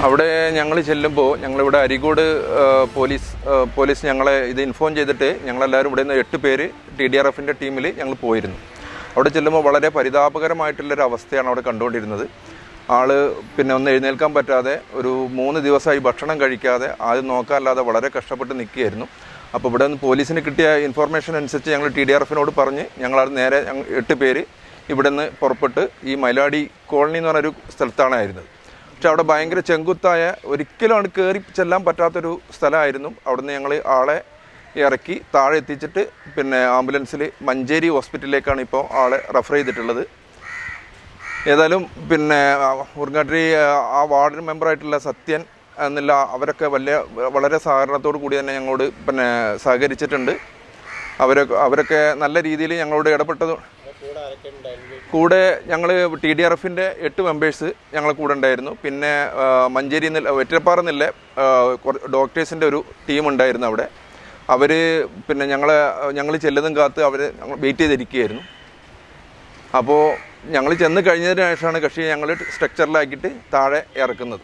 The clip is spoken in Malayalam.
അവിടെ ഞങ്ങൾ ചെല്ലുമ്പോൾ ഞങ്ങളിവിടെ അരീക്കോട് പോലീസ് ഞങ്ങളെ ഇത് ഇൻഫോം ചെയ്തിട്ട് ഞങ്ങളെല്ലാവരും ഇവിടെ നിന്ന് 8 പേര് TDRFൻ്റെ ടീമിൽ ഞങ്ങൾ പോയിരുന്നു. അവിടെ ചെല്ലുമ്പോൾ വളരെ പരിതാപകരമായിട്ടുള്ളൊരു അവസ്ഥയാണ് അവിടെ കണ്ടുകൊണ്ടിരുന്നത്. പിന്നെ ഒന്ന് എഴുന്നേൽക്കാൻ പറ്റാതെ ഒരു 3 ദിവസമായി ഭക്ഷണം കഴിക്കാതെ ആദ്യം നോക്കാനല്ലാതെ വളരെ കഷ്ടപ്പെട്ട് നിൽക്കുകയായിരുന്നു. അപ്പോൾ ഇവിടെ നിന്ന് പോലീസിന് കിട്ടിയ ഇൻഫർമേഷൻ അനുസരിച്ച് ഞങ്ങൾ TDRFനോട് പറഞ്ഞ് ഞങ്ങളത് നേരെ 8 പേര് ഇവിടെ നിന്ന് പുറപ്പെട്ട് ഈ മൈലാടി കോളനി എന്ന് പറഞ്ഞൊരു സ്ഥലത്താണായിരുന്നത്. പക്ഷെ അവിടെ ഭയങ്കര ചെങ്കുത്തായ ഒരിക്കലും കയറി ചെല്ലാൻ പറ്റാത്തൊരു സ്ഥലമായിരുന്നു. അവിടുന്ന് ഞങ്ങൾ ആളെ ഇറക്കി താഴെ എത്തിച്ചിട്ട് പിന്നെ ആംബുലൻസിൽ മഞ്ചേരി ഹോസ്പിറ്റലിലേക്കാണ് ഇപ്പോൾ ആളെ റെഫർ ചെയ്തിട്ടുള്ളത്. ഏതായാലും പിന്നെ മുറുങ്ങാട്ടിരി ആ വാർഡ് മെമ്പറായിട്ടുള്ള സത്യൻ എന്നില്ല അവരൊക്കെ വളരെ സഹകരണത്തോടു കൂടി തന്നെ ഞങ്ങളോട് പിന്നെ സഹകരിച്ചിട്ടുണ്ട്. അവരൊക്കെ നല്ല രീതിയിൽ ഞങ്ങളോട് ഇടപെട്ടത്. കൂടെ ഞങ്ങൾ TDRFൻ്റെ 8 മെമ്പേഴ്സ് ഞങ്ങളെ കൂടെ ഉണ്ടായിരുന്നു. പിന്നെ മഞ്ചേരി വെറ്റപ്പാറ നിന്നുള്ള ഡോക്ടേഴ്സിൻ്റെ ഒരു ടീം ഉണ്ടായിരുന്നു അവിടെ. അവർ പിന്നെ ഞങ്ങൾ ചെല്ലുന്നതും കാത്ത് അവർ വെയിറ്റ് ചെയ്തിരിക്കുകയായിരുന്നു. അപ്പോൾ ഞങ്ങൾ ചെന്ന് കഴിഞ്ഞതിന് ശേഷമാണ് കക്ഷി ഞങ്ങൾ സ്ട്രക്ചറിലാക്കിയിട്ട് താഴെ ഇറക്കുന്നത്.